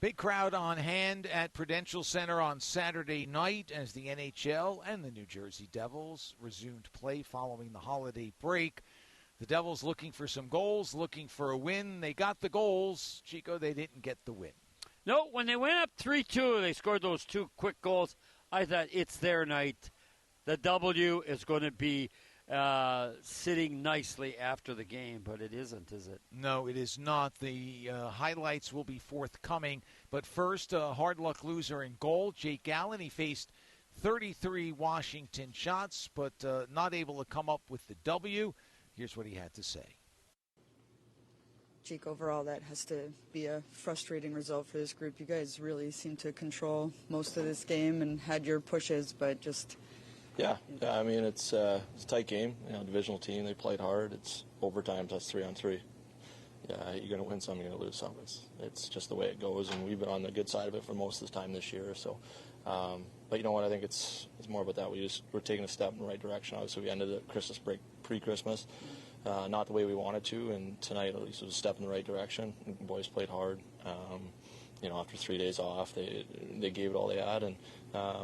Big crowd on hand at Prudential Center on Saturday night as the NHL and the New Jersey Devils resumed play following the holiday break. The Devils looking for some goals, looking for a win. They got the goals. Chico, they didn't get the win. No, when they went up 3-2, they scored those 2 quick goals. I thought it's their night. The W is going to be sitting nicely after the game, but it isn't, is it? No, it is not. The highlights will be forthcoming. But first, a hard luck loser in goal, Jake Allen. He faced 33 Washington shots, but not able to come up with the W. Here's what he had to say. Chico, overall, that has to be a frustrating result for this group. You guys really seem to control most of this game and had your pushes, but just... Yeah. I mean, it's a tight game. Divisional team, they played hard. It's overtime, so that's 3-on-3. Yeah, you're going to win some, you're going to lose some. It's just the way it goes, and we've been on the good side of it for most of the time this year. So, but you know what? I think it's more about that. We're taking a step in the right direction. Obviously, we ended the Christmas break pre-Christmas, not the way we wanted to, and tonight at least it was a step in the right direction. The boys played hard. After 3 days off, they gave it all they had, and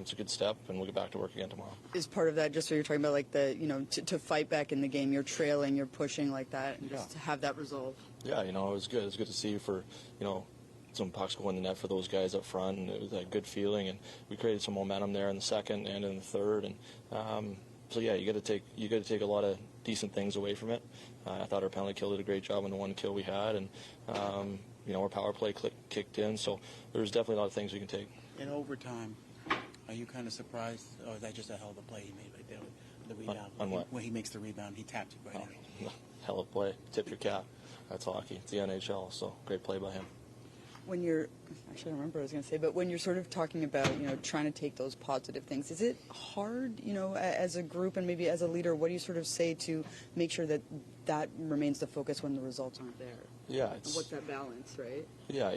it's a good step, and we'll get back to work again tomorrow. Is part of that just what you're talking about, like to fight back in the game, you're trailing, you're pushing like that, and just to have that resolve? Yeah, it was good. It was good to see for, some pucks go in the net for those guys up front, and it was a good feeling, and we created some momentum there in the second and in the third, and so yeah, you got to take a lot of decent things away from it. I thought our penalty kill did a great job on the one kill we had, and our power play kicked in, so there's definitely a lot of things we can take. In overtime, are you kind of surprised, or is that just a hell of a play he made right there? The rebound. On what? When he makes the rebound, he tapped it right in. Hell of a play. Tip your cap. That's hockey. It's the NHL, so great play by him. When you're, actually I don't remember what I was going to say, but when you're sort of talking about, trying to take those positive things, is it hard, as a group and maybe as a leader, what do you sort of say to make sure that that remains the focus when the results aren't there? Yeah. What's that balance, right? Yeah,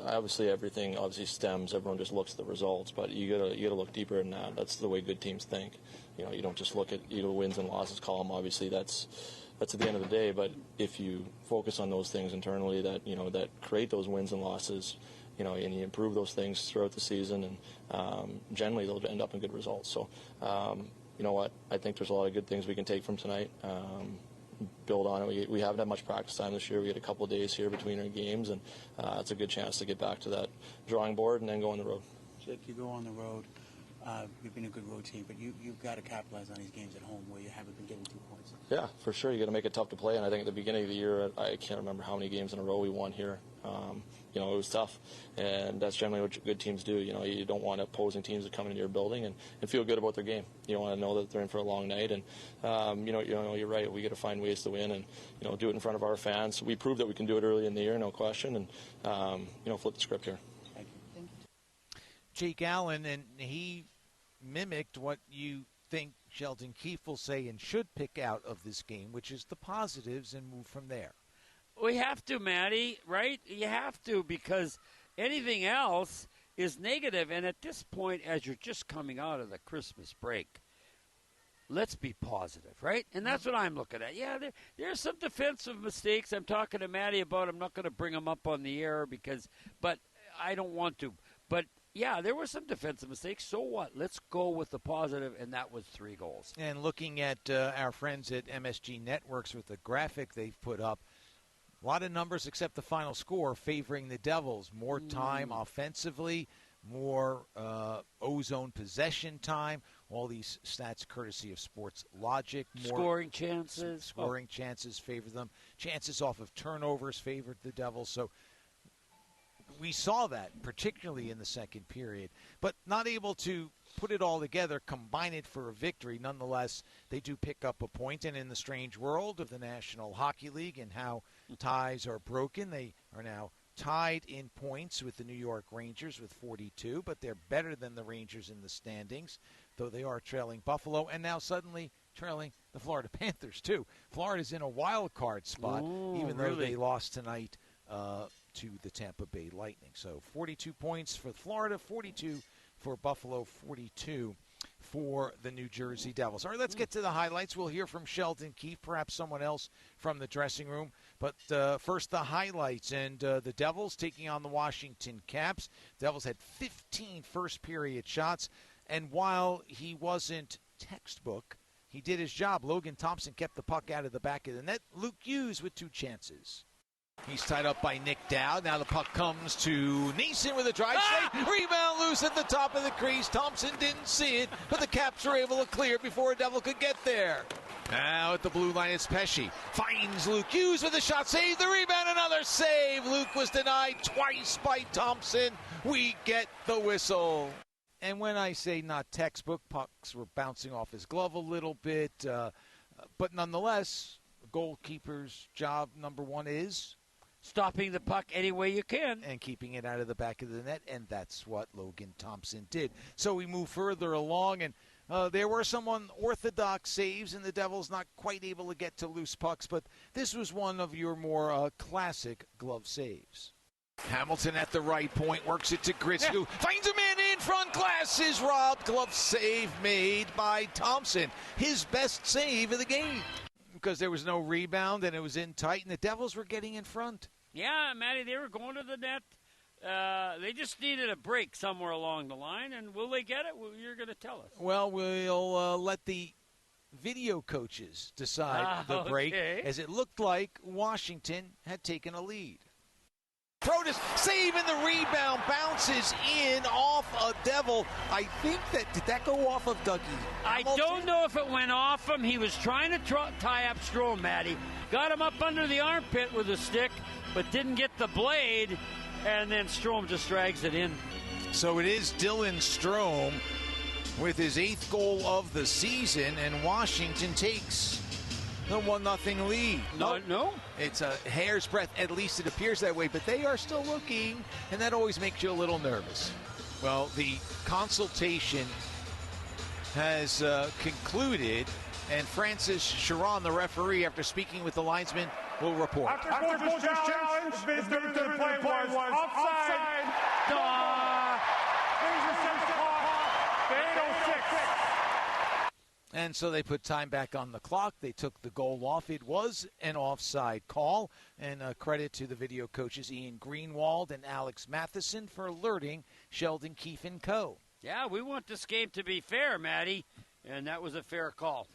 obviously everything stems, everyone just looks at the results, but you gotta look deeper than that. That's the way good teams think. You don't just look at wins and losses column. Obviously that's at the end of the day, but if you focus on those things internally that create those wins and losses, and you improve those things throughout the season, and generally they'll end up in good results. So you know what, I think there's a lot of good things we can take from tonight. Build on it. We haven't had much practice time this year. We had a couple of days here between our games, and it's a good chance to get back to that drawing board and then go on the road. Jake, you go on the road. You've been a good road team, but you've got to capitalize on these games at home where you haven't been getting 2 points. Yeah, for sure. You got to make it tough to play, and I think at the beginning of the year, I can't remember how many games in a row we won here. It was tough, and that's generally what good teams do. You don't want opposing teams to come into your building and feel good about their game. You want to know that they're in for a long night, and you're right. We got to find ways to win and do it in front of our fans. We proved that we can do it early in the year, no question, and flip the script here. Thank you. Jake Allen, and he mimicked what you think Sheldon Keefe will say and should pick out of this game, which is the positives, and move from there. We have to, Matty, right? You have to, because anything else is negative. And at this point, as you're just coming out of the Christmas break, let's be positive, right? And that's what I'm looking at. Yeah, there's some defensive mistakes I'm talking to Matty about. I'm not going to bring them up on the air but I don't want to. But yeah, there were some defensive mistakes. So what? Let's go with the positive, and that was 3 goals. And looking at our friends at MSG Networks with the graphic they've put up, a lot of numbers except the final score favoring the Devils. More time offensively, more ozone possession time. All these stats courtesy of Sports Logic. More scoring chances. Scoring chances favor them. Chances off of turnovers favored the Devils. So we saw that, particularly in the second period, but not able to put it all together, combine it for a victory. Nonetheless, they do pick up a point, and in the strange world of the National Hockey League and how ties are broken, they are now tied in points with the New York Rangers with 42, but they're better than the Rangers in the standings, though they are trailing Buffalo, and now suddenly trailing the Florida Panthers, too. Florida's in a wild card spot, even though they lost tonight to the Tampa Bay Lightning. So 42 points for Florida, 42 for Buffalo, 42 for the New Jersey Devils. All right, let's get to the highlights. We'll hear from Sheldon Keefe, perhaps someone else from the dressing room. But first, the highlights. And the Devils taking on the Washington Caps. Devils had 15 first-period shots. And while he wasn't textbook, he did his job. Logan Thompson kept the puck out of the back of the net. Luke Hughes with 2 chances. He's tied up by Nick Dowd. Now the puck comes to Neeson with a drive save. Rebound loose at the top of the crease. Thompson didn't see it, but the Caps were able to clear it before a Devil could get there. Now at the blue line, it's Pesce. Finds Luke Hughes with a shot. Save the rebound. Another save. Luke was denied twice by Thompson. We get the whistle. And when I say not textbook, pucks were bouncing off his glove a little bit. But nonetheless, the goalkeeper's job number 1 is stopping the puck any way you can. And keeping it out of the back of the net, and that's what Logan Thompson did. So we move further along, and there were some unorthodox saves, and the Devils not quite able to get to loose pucks, but this was one of your more classic glove saves. Hamilton at the right point, works it to Grisku, finds a man in front, glass is robbed, glove save made by Thompson. His best save of the game. Because there was no rebound and it was in tight and the Devils were getting in front. Yeah, Matty, they were going to the net. They just needed a break somewhere along the line, and will they get it? Well, you're going to tell us. Well, we'll let the video coaches decide the break, as it looked like Washington had taken a lead. Protas saving the rebound, bounces in off a Devil. I think did that go off of Dougie Hamilton? I don't know if it went off him. He was trying to tie up Strome, Matty. Got him up under the armpit with a stick, but didn't get the blade, and then Strome just drags it in. So it is Dylan Strome with his 8th goal of the season, and Washington takes the 1-0 lead. No. It's a hair's breadth. At least it appears that way. But they are still looking, and that always makes you a little nervous. Well, the consultation has concluded, and Francis Sharon, the referee, after speaking with the linesman, will report. After coach's challenge, the play was offside. There's the 6 o'clock. 8:06. And so they put time back on the clock. They took the goal off. It was an offside call. And credit to the video coaches Ian Greenwald and Alex Matheson for alerting Sheldon Keefe and co. Yeah, we want this game to be fair, Matty, and that was a fair call.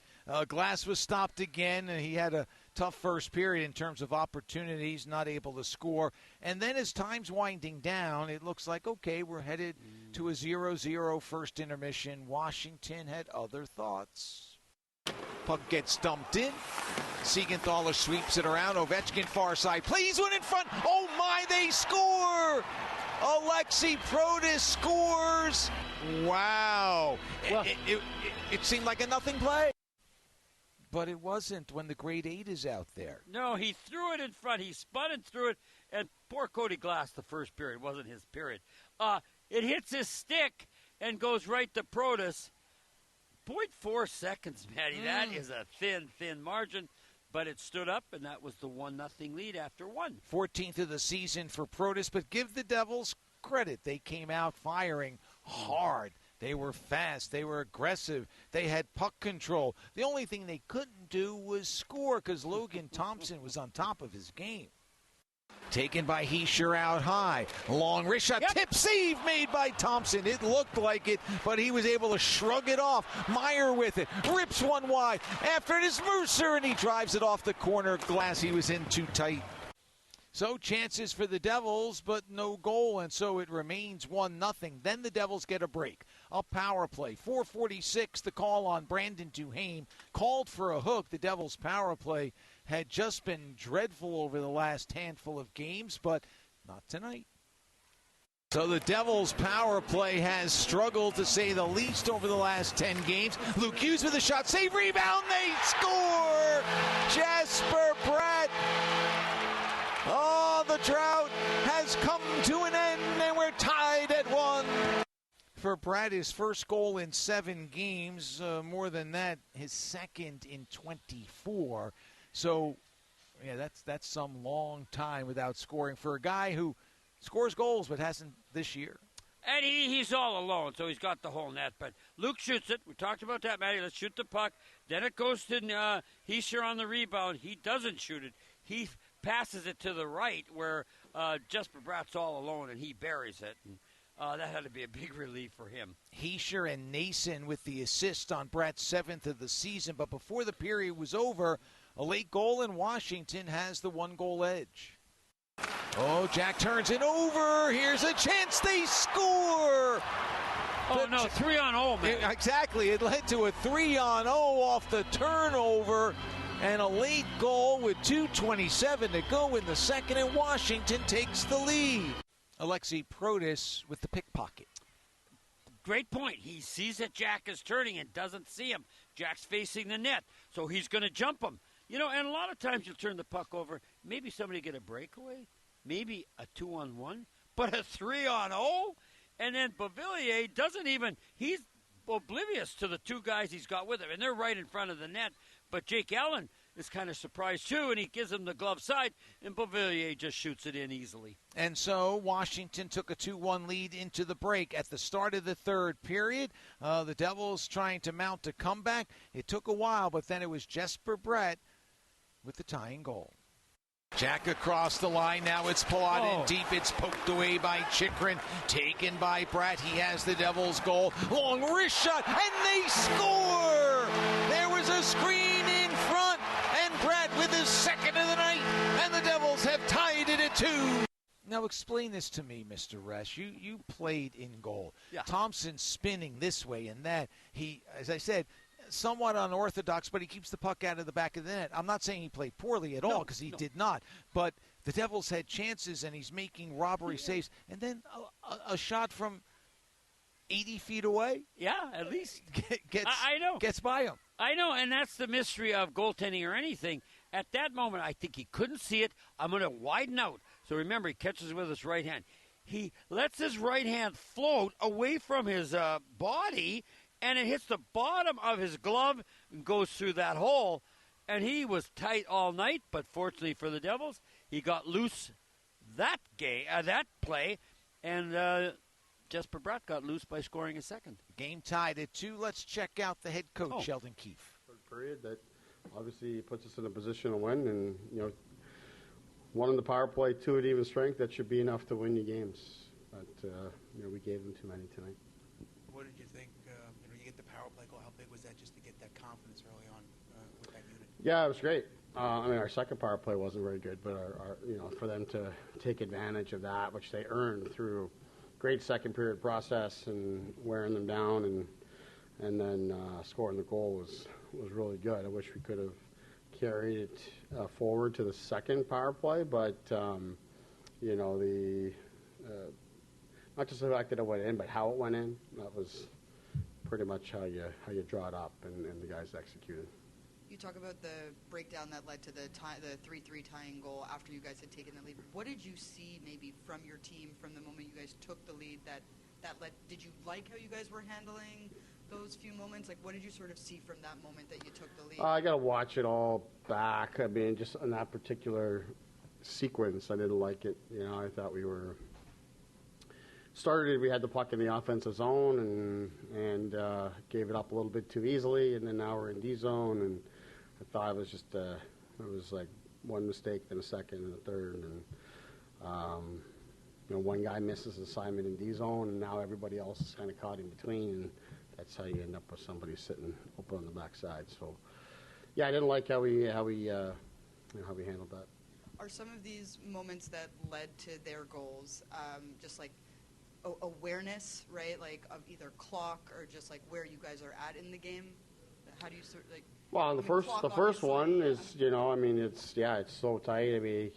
Glass was stopped again, and he had a tough first period in terms of opportunities, not able to score. And then as time's winding down, it looks like, okay, we're headed to a 0-0 first intermission. Washington had other thoughts. Puck gets dumped in. Siegenthaler sweeps it around. Ovechkin far side. Plays one in front. Oh, my, they score! Alexi Protas scores. Wow. Well, it seemed like a nothing play. But it wasn't when the grade 8 is out there. No, he threw it in front. He spun and threw it. And poor Cody Glass, the first period, wasn't his period. It hits his stick and goes right to Protas. 0.4 seconds, Matty. That is a thin margin. But it stood up, and that was the 1-0 lead after 1. 14th of the season for Protas, but give the Devils credit. They came out firing hard. They were fast. They were aggressive. They had puck control. The only thing they couldn't do was score because Logan Thompson was on top of his game. Taken by Heischer out high. Long wrist shot. Tip save made by Thompson. It looked like it, but he was able to shrug it off. Meyer with it. Rips one wide. After it is Mercer, and he drives it off the corner. Glass, he was in too tight. So chances for the Devils, but no goal, and so it remains 1-0. Then the Devils get a break. A power play. 4:46, the call on Brandon Duhaime. Called for a hook. The Devils' power play had just been dreadful over the last handful of games, but not tonight. So the Devils' power play has struggled, to say the least, over the last 10 games. Luke Hughes with a shot. Save, rebound. They score! Jasper Bratt. Oh, the drought has come to an end, and we're tied at 1. For Brad, his first goal in 7 games. More than that, his second in 24. So, yeah, that's some long time without scoring for a guy who scores goals but hasn't this year. And he's all alone, so he's got the whole net. But Luke shoots it. We talked about that, Matty. Let's shoot the puck. Then it goes to Heischer on the rebound. He doesn't shoot it. He passes it to the right where Jesper Bratt's all alone, and he buries it. And, that had to be a big relief for him. Heischer and Nason with the assist on Bratt's 7th of the season. But before the period was over, a late goal in Washington has the 1-goal edge. Oh, Jack turns it over. Here's a chance. They score. Oh, no, 3-on-0, man. Exactly. It led to a 3-on-0 off the turnover and a late goal with 2:27 to go in the second, and Washington takes the lead. Alexei Protas with the pickpocket. Great point. He sees that Jack is turning and doesn't see him. Jack's facing the net, so he's going to jump him. You know, and a lot of times you'll turn the puck over. Maybe somebody get a breakaway. Maybe a 2-on-1. But a 3-on-0? And then Beauvillier doesn't even, he's oblivious to the two guys he's got with him. And they're right in front of the net. But Jake Allen is kind of surprised too, and he gives him the glove side, and Beauvillier just shoots it in easily. And so Washington took a 2-1 lead into the break. At the start of the third period, the Devils trying to mount a comeback. It took a while, but then it was Jesper Bratt with the tying goal. Jack across the line. Now it's Palat in deep. It's poked away by Chychrun. Taken by Bratt. He has the Devils' goal. Long wrist shot, and they score! There was a screen in front, and Bratt with his second of the night, and the Devils have tied it at 2. Now explain this to me, Mr. Resch. You played in goal. Yeah. Thompson spinning this way and that. He, as I said, somewhat unorthodox, but he keeps the puck out of the back of the net. I'm not saying he played poorly at all, because he did not. But the Devils had chances, and he's making robbery saves. And then a shot from 80 feet away. Yeah, at least. I know. Gets by him. I know, and that's the mystery of goaltending or anything. At that moment, I think he couldn't see it. I'm going to widen out. So remember, he catches with his right hand. He lets his right hand float away from his body, and it hits the bottom of his glove and goes through that hole. And he was tight all night, but fortunately for the Devils, he got loose that play, and Jesper Bratt got loose by scoring a second. Game tied at 2. Let's check out the head coach, Sheldon Keefe. Third period, that obviously puts us in a position to win, and 1 in the power play, 2 at even strength. That should be enough to win your games. But we gave them too many tonight. What did you think? You get the power play goal. How big was that just to get that confidence early on with that unit? Yeah, it was great. Our second power play wasn't very good, but our for them to take advantage of that, which they earned through great second period process and wearing them down, and then scoring the goal was really good. I wish we could have carried it forward to the second power play, but not just the fact that it went in, but how it went in. That was pretty much how you draw it up, and the guys executed. You talk about the breakdown that led to the 3-3 tying goal after you guys had taken the lead. What did you see maybe from your team from the moment you guys took the lead that led? Did you like how you guys were handling those few moments? Like, what did you sort of see from that moment that you took the lead? I got to watch it all back. I mean, just in that particular sequence, I didn't like it. I thought we had the puck in the offensive zone and gave it up a little bit too easily, and then now we're in D zone, and I thought it was just it was like one mistake, then a second, and a third, and one guy misses assignment in D zone, and now everybody else is kind of caught in between, and that's how you end up with somebody sitting open on the backside. So, yeah, I didn't like how we handled that. Are some of these moments that led to their goals just like awareness, right? Like of either clock or just like where you guys are at in the game? How do you sort of like? Well, the first one is it's so tight. I mean,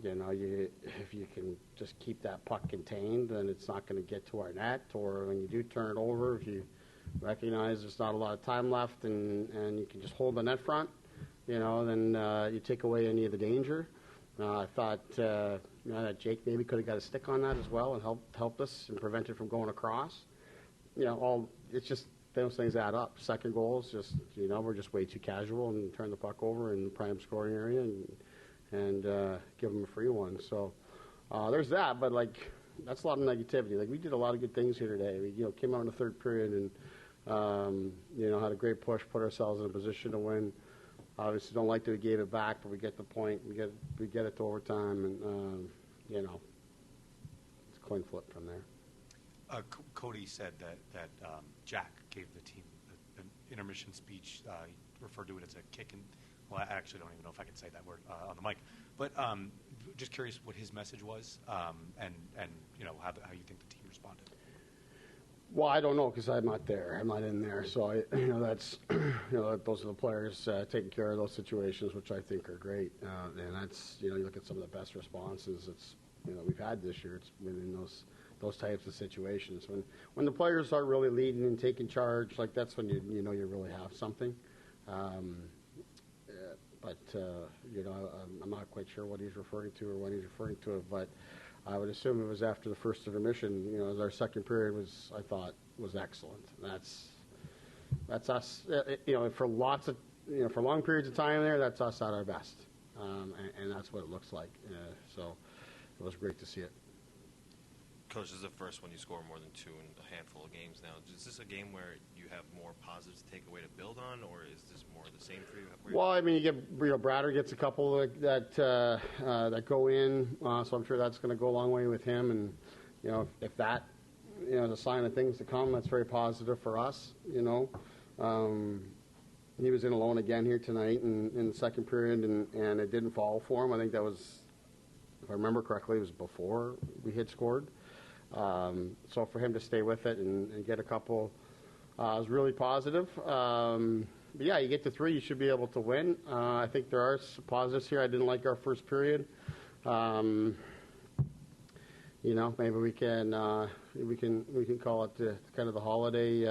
if you can just keep that puck contained, then it's not going to get to our net. Or when you do turn it over, if you recognize there's not a lot of time left and you can just hold the net front, then you take away any of the danger. I thought that Jake maybe could have got a stick on that as well and helped us and prevent it from going across. It's just those things add up. Second goal is just we're just way too casual and turn the puck over in the prime scoring area and give them a free one. So there's that. But that's a lot of negativity. Like, we did a lot of good things here today. We, came out in the third period and, had a great push, put ourselves in a position to win. Obviously, don't like that we gave it back, but we get the point. We get it to overtime, and it's a coin flip from there. Cody said that Jack gave the team an intermission speech. He referred to it as a kick, and well, I actually don't even know if I can say that word on the mic. But just curious what his message was, and how you think the team responded. Well, I don't know because I'm not there. I'm not in there. So that's those are the players taking care of those situations, which I think are great. And that's you look at some of the best responses we've had this year. It's been in those types of situations when the players are really leading and taking charge. Like, that's when you really have something. But I'm not quite sure what he's referring to or when he's referring to it. But I would assume it was after the first intermission. As our second period I thought was excellent. That's us. For lots of for long periods of time there, that's us at our best, and that's what it looks like. So it was great to see it. Coach, this is the first one you score more than 2 in a handful of games now. Is this a game where you have more positives to take away to build on, or is this more the same for you? Well, I mean, you get Bratter gets a couple that go in, so I'm sure that's going to go a long way with him. And if that is a sign of things to come, that's very positive for us. He was in alone again here tonight in the second period, and it didn't fall for him. I think that was, if I remember correctly, it was before we had scored. So for him to stay with it and get a couple was really positive. But yeah, you get to 3, you should be able to win. I think there are some positives here. I didn't like our first period. Maybe we can call it kind of the holiday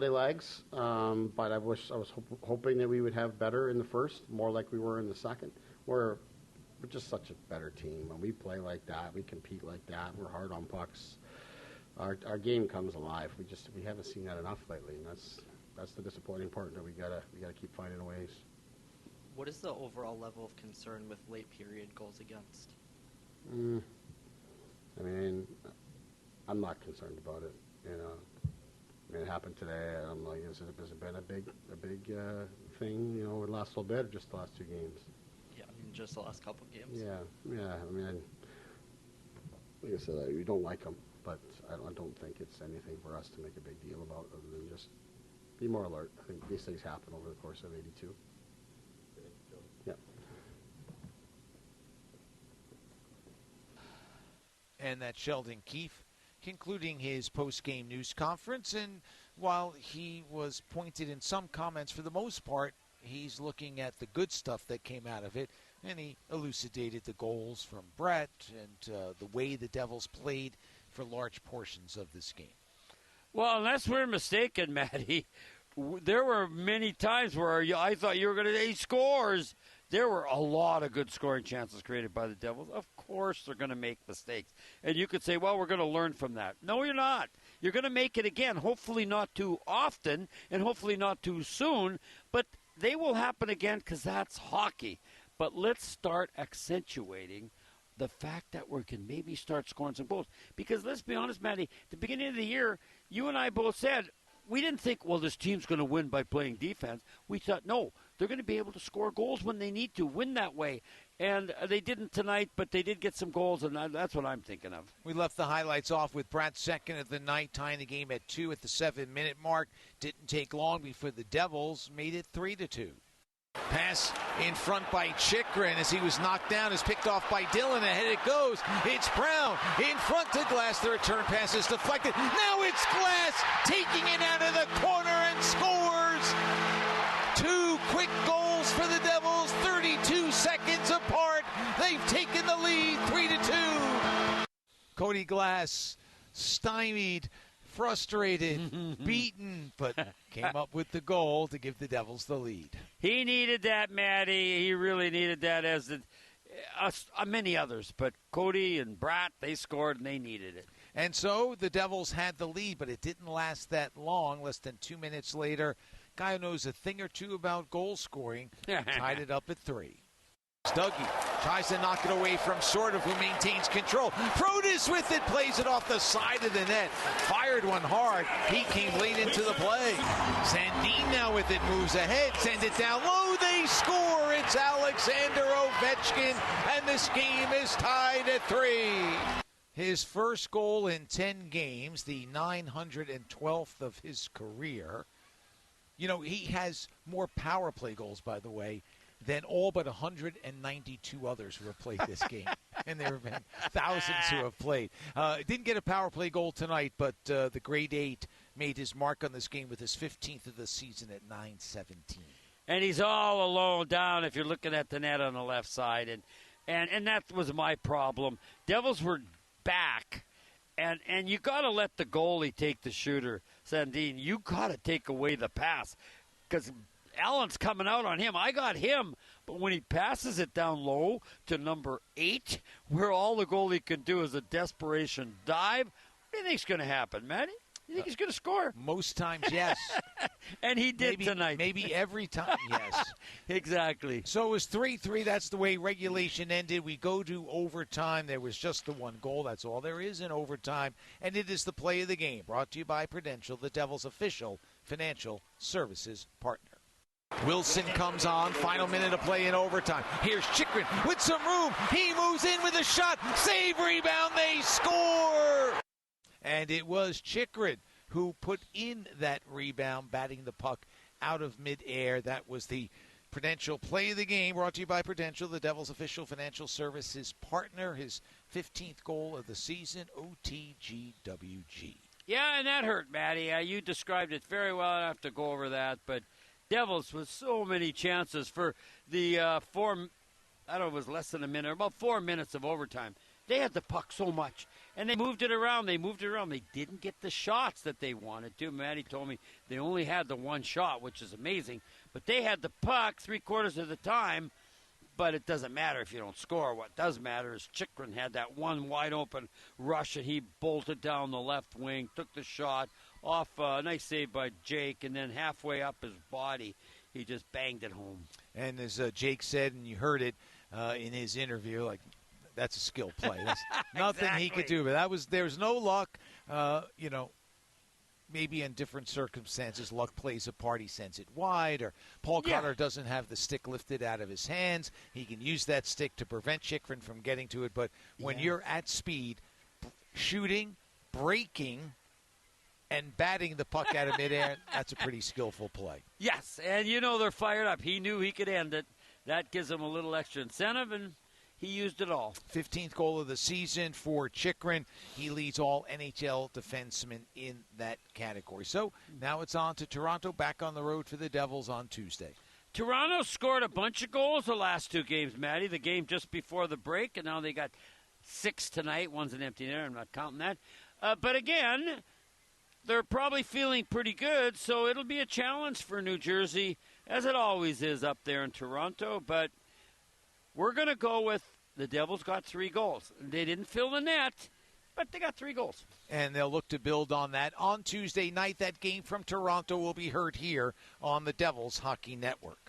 legs. But I was hoping that we would have better in the first, more like we were in the second. We're just such a better team. When we play like that, we compete like that. We're hard on pucks. Our game comes alive. We haven't seen that enough lately, and that's the disappointing part. That we gotta keep finding ways. What is the overall level of concern with late period goals against? I mean, I'm not concerned about it. I mean, it happened today. I'm like, has it been a big thing? Over the last little bit, or just the last 2 games? Yeah, I mean, just the last couple of games. Yeah. I mean, like I said, we don't like them, but I don't think it's anything for us to make a big deal about, other than just be more alert. I think these things happen over the course of 82. Yeah. And that's Sheldon Keefe concluding his post-game news conference. And while he was pointed in some comments, for the most part, he's looking at the good stuff that came out of it, and he elucidated the goals from Brett and the way the Devils played for large portions of this game. Well, unless we're mistaken, Matty, there were many times where I thought you were going to 8 scores. There were a lot of good scoring chances created by the Devils. Of course they're going to make mistakes. And you could say, well, we're going to learn from that. No, you're not. You're going to make it again, hopefully not too often and hopefully not too soon, but they will happen again because that's hockey. But let's start accentuating the fact that we can maybe start scoring some goals. Because let's be honest, Matty, at the beginning of the year, you and I both said, we didn't think, well, this team's going to win by playing defense. We thought, no, they're going to be able to score goals when they need to, win that way. And they didn't tonight, but they did get some goals, and that's what I'm thinking of. We left the highlights off with Brad's second of the night, tying the game at 2 at the 7-minute mark. Didn't take long before the Devils made it 3-2. Pass in front by Chikrin as he was knocked down, is picked off by Dillon. Ahead it goes. It's Brown in front to Glass. The return pass is deflected. Now it's Glass taking it out of the corner and scores. 2 quick goals for the Devils, 32 seconds apart. They've taken the lead, 3-2. Cody Glass stymied, frustrated, beaten, but came up with the goal to give the Devils the lead. He needed that, Matty. He really needed that, as did many others. But Cody and Bratt, they scored and they needed it. And so the Devils had the lead, but it didn't last that long. Less than 2 minutes later, guy who knows a thing or two about goal scoring tied it up at 3. Dougie tries to knock it away from sort of, who maintains control. Protas with it, plays it off the side of the net. Fired one hard. He came late into the play. Sandin now with it, moves ahead, send it down low. They score. It's Alexander Ovechkin, and this game is tied at 3. His first goal in 10 games, the 912th of his career. You know, he has more power play goals, by the way, than all but 192 others who have played this game. And there have been thousands who have played. Didn't get a power play goal tonight, but the grade 8 made his mark on this game with his 15th of the season at .917. And he's all alone down if you're looking at the net on the left side. And that was my problem. Devils were back, and you got to let the goalie take the shooter, Sandin. You got to take away the pass because Allen's coming out on him. I got him, but when he passes it down low to number 8, where all the goalie can do is a desperation dive, what do you think's going to happen, Matty? You think he's going to score? Most times, yes. And he did tonight. Maybe every time, yes. Exactly. So it was 3-3. That's the way regulation ended. We go to overtime. There was just the one goal. That's all there is in overtime. And it is the play of the game, brought to you by Prudential, the Devils' official financial services partner. Wilson comes on. Final minute of play in overtime. Here's Chychrun with some room. He moves in with a shot. Save, rebound. They score. And it was Chychrun who put in that rebound, batting the puck out of midair. That was the Prudential play of the game, brought to you by Prudential, the Devils' official financial services partner. His 15th goal of the season, OTGWG. Yeah, and that hurt, Matty. You described it very well. I don't have to go over that, but Devils with so many chances for the I don't know, it was less than a minute, about 4 minutes of overtime. They had the puck so much, and they moved it around. They didn't get the shots that they wanted to. Matty told me they only had the one shot, which is amazing. But they had the puck 3/4 of the time, but it doesn't matter if you don't score. What does matter is Chychrun had that one wide-open rush, and he bolted down the left wing, took the shot off. Nice save by Jake, and then halfway up his body, he just banged it home. And as Jake said, and you heard it in his interview, like, that's a skill play. That's nothing he could do. But there's no luck. Maybe in different circumstances, luck plays a part. He sends it wide, or Paul Cotter doesn't have the stick lifted out of his hands. He can use that stick to prevent Chychrun from getting to it. But when you're at speed, shooting, breaking, and batting the puck out of midair, that's a pretty skillful play. Yes, and they're fired up. He knew he could end it. That gives him a little extra incentive, and he used it all. 15th goal of the season for Chychrun. He leads all NHL defensemen in that category. So now it's on to Toronto, back on the road for the Devils on Tuesday. Toronto scored a bunch of goals the last 2 games, Matty. The game just before the break, and now they got 6 tonight. One's an empty netter. I'm not counting that. But again, they're probably feeling pretty good, so it'll be a challenge for New Jersey, as it always is up there in Toronto. But we're going to go with the Devils got 3 goals. They didn't fill the net, but they got 3 goals. And they'll look to build on that. On Tuesday night, that game from Toronto will be heard here on the Devils Hockey Network.